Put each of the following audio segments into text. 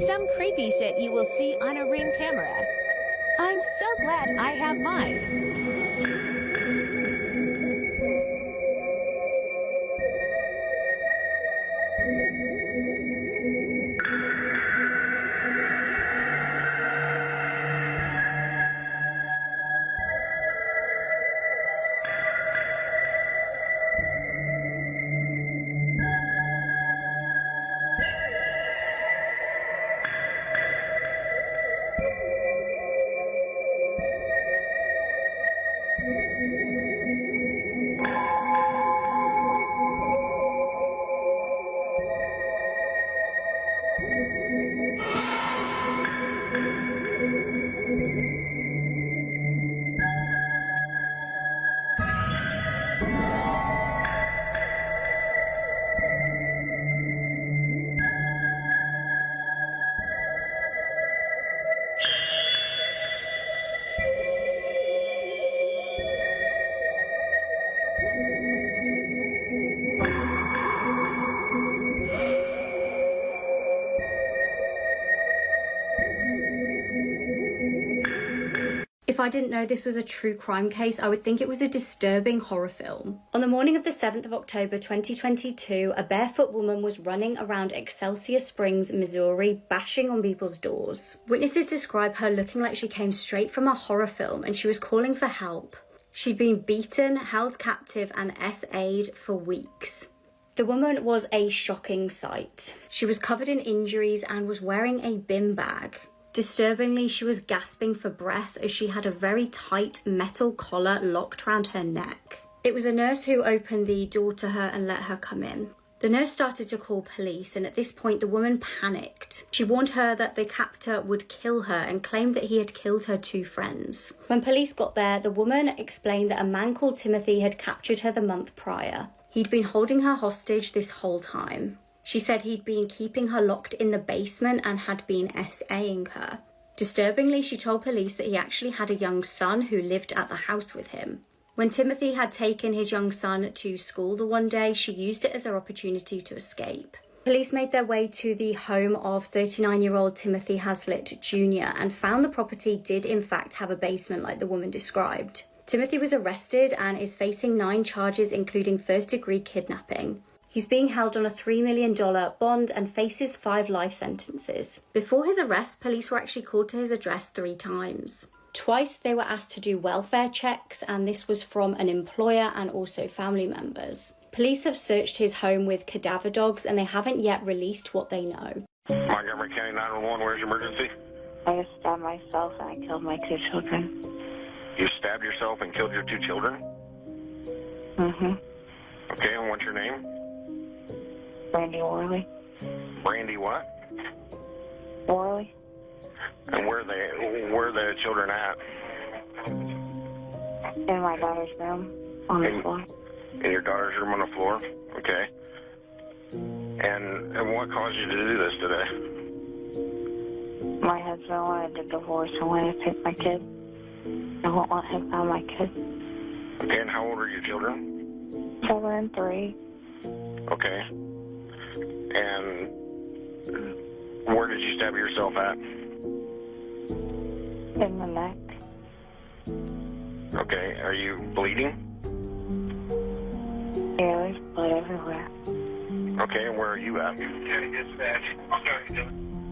Some creepy shit you will see on a Ring camera. I'm so glad I have mine. If I didn't know this was a true crime case, I would think it was a disturbing horror film. On the morning of the 7th of October 2022, a barefoot woman was running around Excelsior Springs, Missouri, bashing on people's doors. Witnesses describe her looking like she came straight from a horror film and she was calling for help. She'd been beaten, held captive and SA'd for weeks. The woman was a shocking sight. She was covered in injuries and was wearing a bin bag. Disturbingly, she was gasping for breath as she had a very tight metal collar locked round her neck. It was a nurse who opened the door to her and let her come in. The nurse started to call police, and at this point the woman panicked. She warned her that the captor would kill her and claimed that he had killed her 2 friends. When police got there, the woman explained that a man called Timothy had captured her the month prior. He'd been holding her hostage this whole time. She said he'd been keeping her locked in the basement and had been SAing her. Disturbingly, she told police that he actually had a young son who lived at the house with him. When Timothy had taken his young son to school the one day, she used it as her opportunity to escape. Police made their way to the home of 39-year-old Timothy Hazlitt Jr. and found the property did in fact have a basement like the woman described. Timothy was arrested and is facing 9 charges, including first-degree kidnapping. He's being held on a $3 million bond and faces 5 life sentences. Before his arrest, police were actually called to his address 3 times. Twice they were asked to do welfare checks, and this was from an employer and also family members. Police have searched his home with cadaver dogs and they haven't yet released what they know. Montgomery County 911, where's your emergency? I stabbed myself and I killed my 2 children. You stabbed yourself and killed your 2 children? Mm-hmm. Okay, and what's your name? Brandy Worley. Brandy what? Worley. And where are the children at? In my daughter's room on the floor. In your daughter's room on the floor? Okay. And what caused you to do this today? My husband wanted a divorce and wanted to take my kid. I won't let him have my kid. Okay, and how old are your children? 7 and 3. Okay. And where did you stab yourself at? In the neck. Okay, are you bleeding? Yeah, there's blood everywhere. Okay, and where are you at?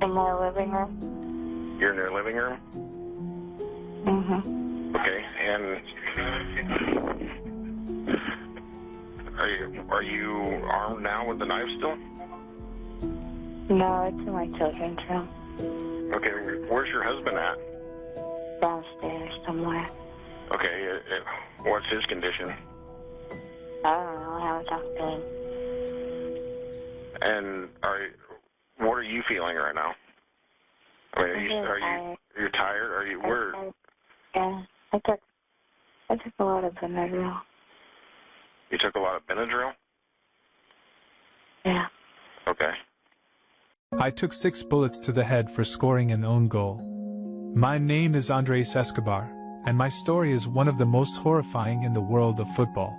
In my living room. You're in your living room? Mm-hmm. Okay, and are you armed now with the knife still? No, it's in my children's room. Okay, where's your husband at? Downstairs somewhere. Okay, what's his condition? I don't know. I haven't talked to him. And what are you feeling right now? I mean, you're tired? Are you where? Yeah, I took a lot of Benadryl. You took a lot of Benadryl? Yeah. Okay. I took 6 bullets to the head for scoring an own goal. My name is Andres Escobar, and my story is one of the most horrifying in the world of football.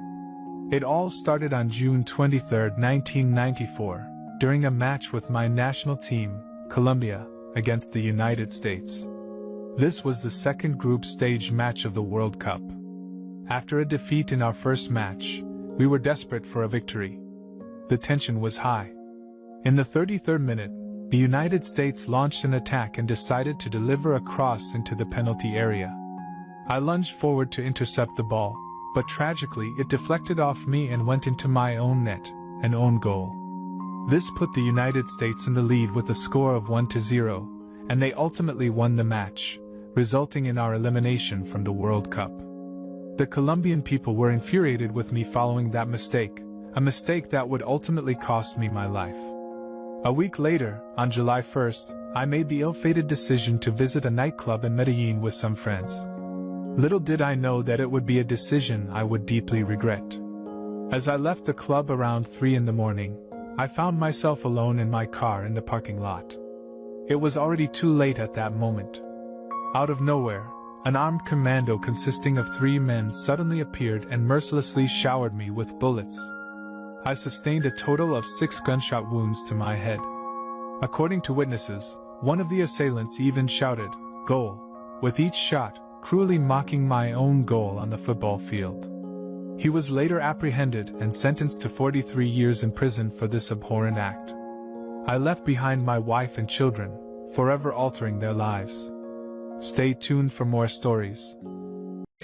It all started on June 23, 1994, during a match with my national team, Colombia, against the United States. This was the second group stage match of the World Cup. After a defeat in our first match, we were desperate for a victory. The tension was high. In the 33rd minute, the United States launched an attack and decided to deliver a cross into the penalty area. I lunged forward to intercept the ball, but tragically it deflected off me and went into my own net, an own goal. This put the United States in the lead with a score of 1-0, and they ultimately won the match, resulting in our elimination from the World Cup. The Colombian people were infuriated with me following that mistake, a mistake that would ultimately cost me my life. A week later, on July 1st, I made the ill-fated decision to visit a nightclub in Medellin with some friends. Little did I know that it would be a decision I would deeply regret. As I left the club around 3 in the morning, I found myself alone in my car in the parking lot. It was already too late at that moment. Out of nowhere, an armed commando consisting of 3 men suddenly appeared and mercilessly showered me with bullets. I sustained a total of 6 gunshot wounds to my head. According to witnesses, one of the assailants even shouted, "Goal," with each shot, cruelly mocking my own goal on the football field. He was later apprehended and sentenced to 43 years in prison for this abhorrent act. I left behind my wife and children, forever altering their lives. Stay tuned for more stories.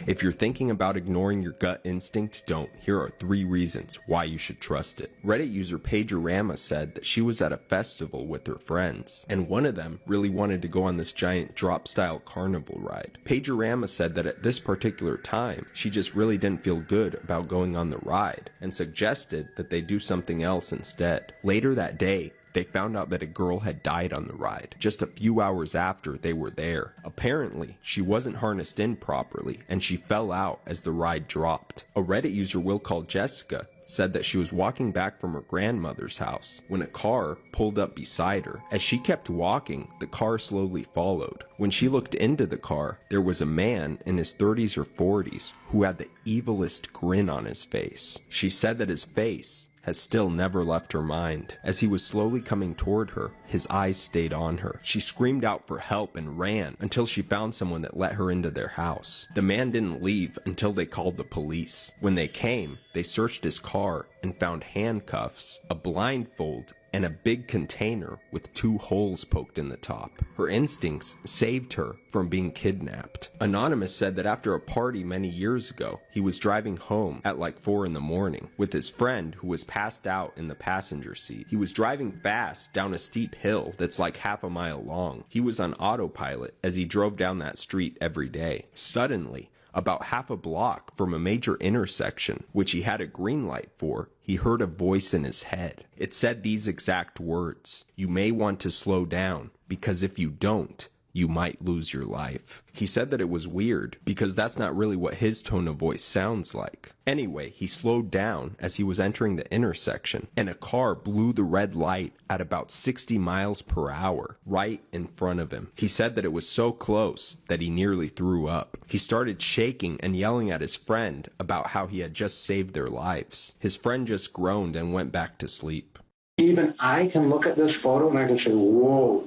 If you're thinking about ignoring your gut instinct, don't. Here are 3 reasons why you should trust it. Reddit user Pagerama said that she was at a festival with her friends, and one of them really wanted to go on this giant drop-style carnival ride. Pagerama said that at this particular time, she just really didn't feel good about going on the ride, and suggested that they do something else instead. Later that day, they found out that a girl had died on the ride, just a few hours after they were there. Apparently, she wasn't harnessed in properly, and she fell out as the ride dropped. A Reddit user we'll call Jessica said that she was walking back from her grandmother's house when a car pulled up beside her. As she kept walking, the car slowly followed. When she looked into the car, there was a man in his 30s or 40s who had the evilest grin on his face. She said that his face has still never left her mind. As he was slowly coming toward her, his eyes stayed on her. She screamed out for help and ran until she found someone that let her into their house. The man didn't leave until they called the police. When they came, they searched his car and found handcuffs, a blindfold, and a big container with 2 holes poked in the top. Her instincts saved her from being kidnapped. Anonymous said that after a party many years ago, he was driving home at like 4 in the morning with his friend who was passed out in the passenger seat. He was driving fast down a steep hill that's like half a mile long. He was on autopilot as he drove down that street every day. Suddenly, about half a block from a major intersection, which he had a green light for, he heard a voice in his head. It said these exact words: "You may want to slow down, because if you don't, you might lose your life." He said that it was weird, because that's not really what his tone of voice sounds like. Anyway, he slowed down as he was entering the intersection, and a car blew the red light at about 60 miles per hour, right in front of him. He said that it was so close that he nearly threw up. He started shaking and yelling at his friend about how he had just saved their lives. His friend just groaned and went back to sleep. Even I can look at this photo and I can say, whoa.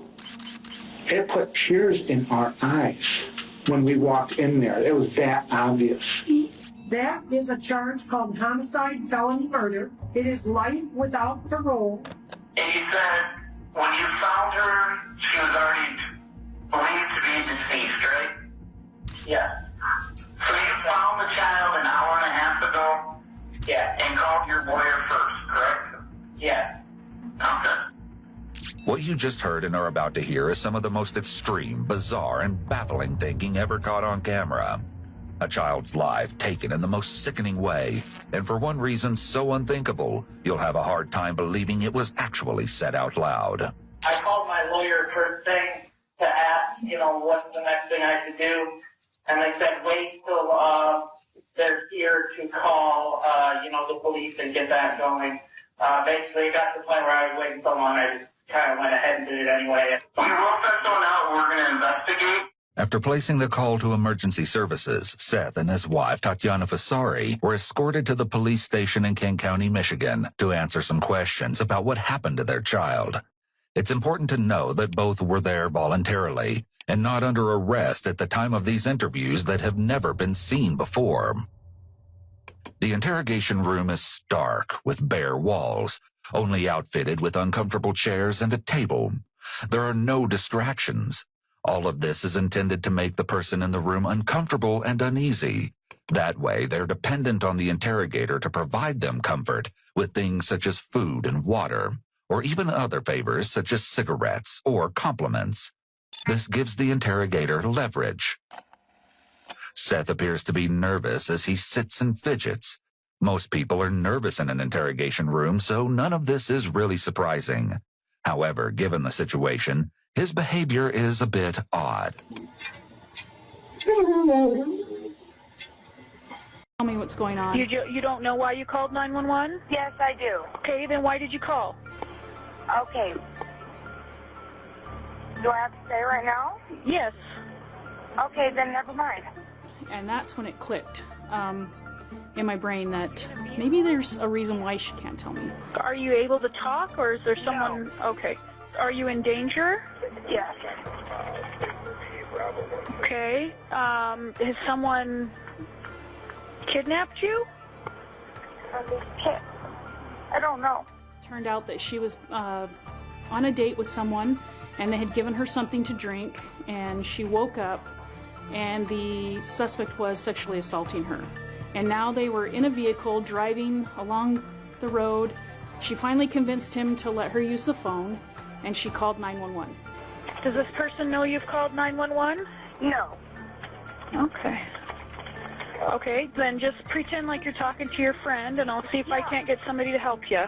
It put tears in our eyes when we walked in there. It was that obvious. That is a charge called homicide, felony murder. It is life without parole. And you said when you found her, she was already believed to be deceased, right? Yeah. So you found the child an hour and a half ago? Yeah. And called your lawyer first, correct? Yeah. Okay. What you just heard and are about to hear is some of the most extreme, bizarre, and baffling thinking ever caught on camera. A child's life taken in the most sickening way, and for one reason so unthinkable, you'll have a hard time believing it was actually said out loud. I called my lawyer first thing to ask, what's the next thing I should do, and they said wait till they're here to call, the police and get that going. Basically, it got to the point where I was waiting so long, I just kind of went ahead and did it anyway. We will send someone out, we're going to investigate. After placing the call to emergency services, Seth and his wife, Tatiana Fasari, were escorted to the police station in King County, Michigan, to answer some questions about what happened to their child. It's important to know that both were there voluntarily and not under arrest at the time of these interviews that have never been seen before. The interrogation room is stark with bare walls, only outfitted with uncomfortable chairs and a table. There are no distractions. All of this is intended to make the person in the room uncomfortable and uneasy. That way, they're dependent on the interrogator to provide them comfort with things such as food and water, or even other favors such as cigarettes or compliments. This gives the interrogator leverage. Seth appears to be nervous as he sits and fidgets. Most people are nervous in an interrogation room, so none of this is really surprising. However, given the situation, his behavior is a bit odd. Tell me what's going on. You don't know why you called 911? Yes, I do. Okay, then why did you call? Okay. Do I have to say right now? Yes. Okay, then never mind. And that's when it clicked in my brain that maybe there's a reason why she can't tell me. Are you able to talk, or is there someone... No. Okay. Are you in danger? Yes. Okay. Has someone kidnapped you? I don't know. Turned out that she was on a date with someone, and they had given her something to drink, and she woke up, and the suspect was sexually assaulting her. And now they were in a vehicle driving along the road. She finally convinced him to let her use the phone, and she called 911. Does this person know you've called 911? No. Okay. Okay, then just pretend like you're talking to your friend, and I'll see if I can't get somebody to help you.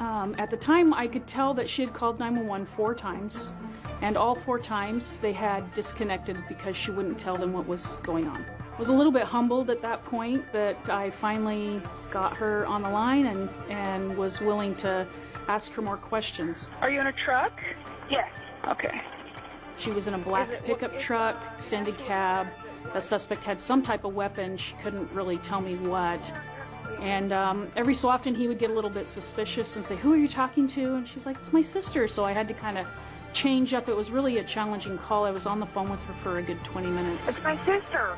At the time, I could tell that she had called 911 4 times, and all 4 times they had disconnected because she wouldn't tell them what was going on. I was a little bit humbled at that point that I finally got her on the line and was willing to ask her more questions. Are you in a truck? Yes. Okay. She was in a black pickup truck, extended cab. The suspect had some type of weapon. She couldn't really tell me what. And every so often he would get a little bit suspicious and say, "Who are you talking to?" And she's like, "It's my sister." So I had to kind of change up. It was really a challenging call. I was on the phone with her for a good 20 minutes. It's my sister.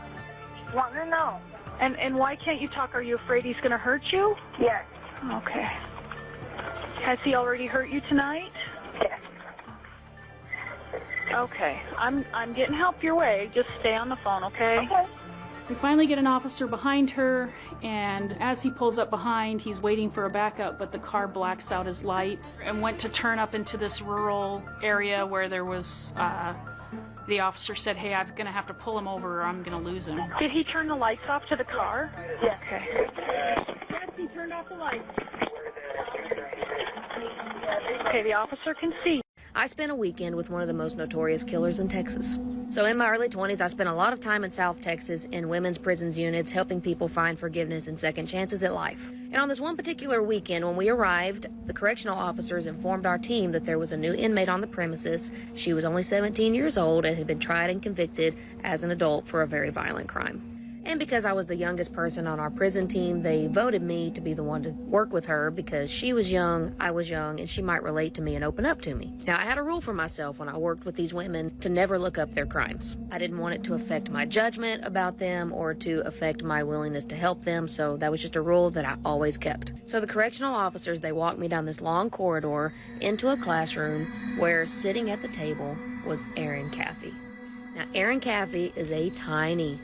Want to know. And why can't you talk? Are you afraid he's going to hurt you? Yes. Okay. Has he already hurt you tonight? Yes. Okay. I'm getting help your way. Just stay on the phone, okay? Okay. We finally get an officer behind her, and as he pulls up behind, he's waiting for a backup, but the car blacks out his lights and went to turn up into this rural area where there was, the officer said, "Hey, I'm going to have to pull him over or I'm going to lose him." Did he turn the lights off to the car? Yes. Okay. Yes, he turned off the lights. Okay, the officer can see. I spent a weekend with one of the most notorious killers in Texas. So in my early 20s, I spent a lot of time in South Texas in women's prisons units helping people find forgiveness and second chances at life. And on this one particular weekend, when we arrived, the correctional officers informed our team that there was a new inmate on the premises. She was only 17 years old and had been tried and convicted as an adult for a very violent crime. And because I was the youngest person on our prison team, they voted me to be the one to work with her because she was young, I was young, and she might relate to me and open up to me. Now, I had a rule for myself when I worked with these women to never look up their crimes. I didn't want it to affect my judgment about them or to affect my willingness to help them, so that was just a rule that I always kept. So the correctional officers, they walked me down this long corridor into a classroom where sitting at the table was Erin Caffey. Now, Erin Caffey is a tiny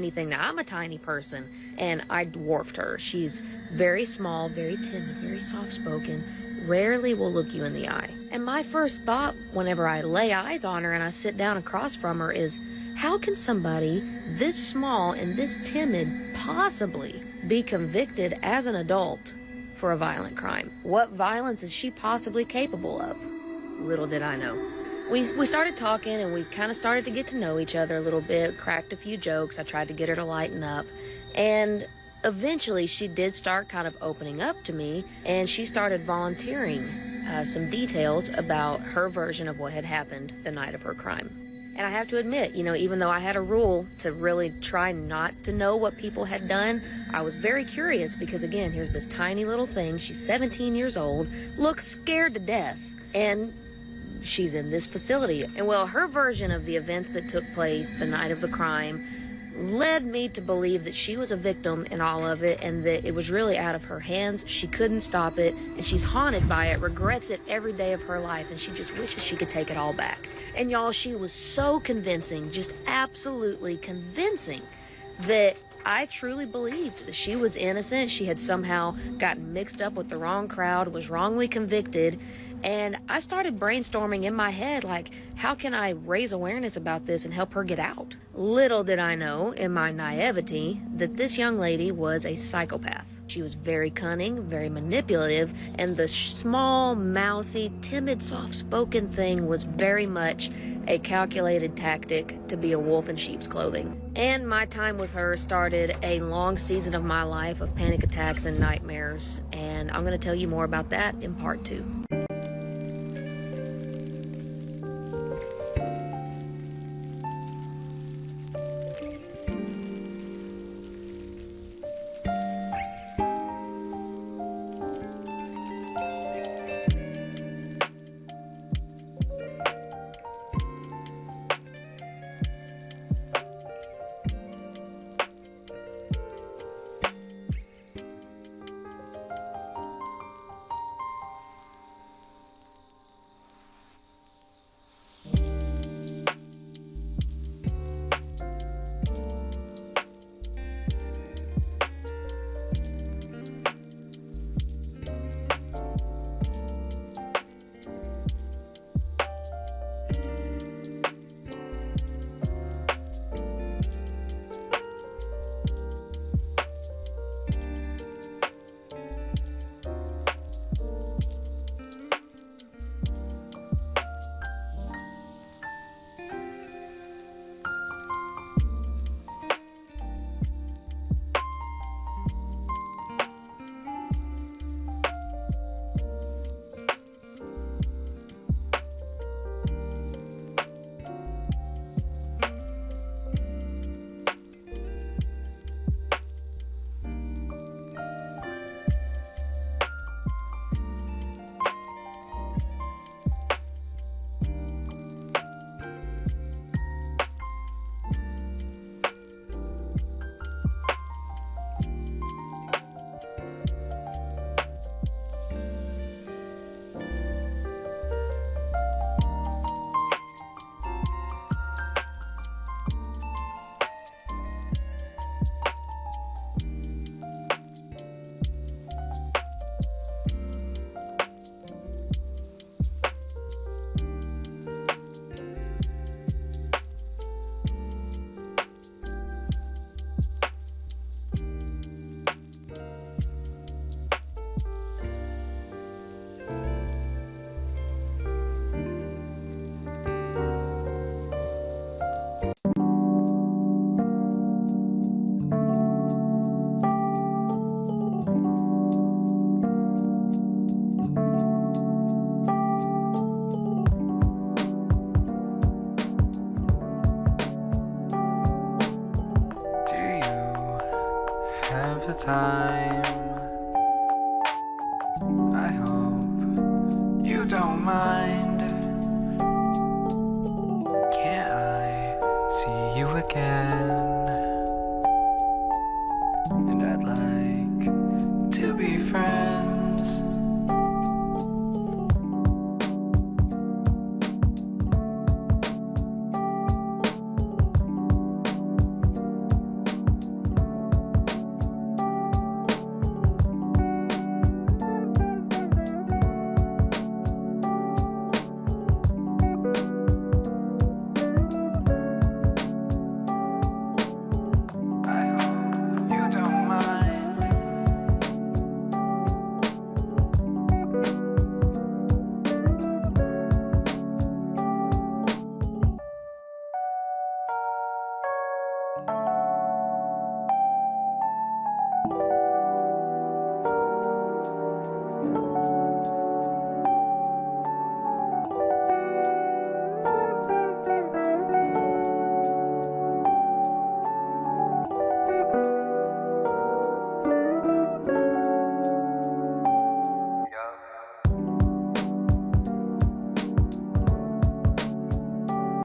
thing. Now, I'm a tiny person, and I dwarfed her. She's very small, very timid, very soft-spoken, rarely will look you in the eye. And my first thought whenever I lay eyes on her and I sit down across from her is, how can somebody this small and this timid possibly be convicted as an adult for a violent crime? What violence is she possibly capable of? Little did I know. We started talking, and we kind of started to get to know each other a little bit, cracked a few jokes. I tried to get her to lighten up, and eventually she did start kind of opening up to me, and she started volunteering some details about her version of what had happened the night of her crime. And I have to admit, even though I had a rule to really try not to know what people had done, I was very curious because, again, here's this tiny little thing. She's 17 years old, looks scared to death, and she's in this facility. And well, her version of the events that took place the night of the crime led me to believe that she was a victim in all of it and that it was really out of her hands. She couldn't stop it, and she's haunted by it, regrets it every day of her life, and she just wishes she could take it all back. And y'all, she was so convincing, just absolutely convincing, that I truly believed that she was innocent. She had somehow gotten mixed up with the wrong crowd, was wrongly convicted. And I started brainstorming in my head, like, how can I raise awareness about this and help her get out? Little did I know, in my naivety, that this young lady was a psychopath. She was very cunning, very manipulative, and the small, mousy, timid, soft-spoken thing was very much a calculated tactic to be a wolf in sheep's clothing. And my time with her started a long season of my life of panic attacks and nightmares, and I'm going to tell you more about that in part 2. Time. I hope you don't mind. Can't I see you again?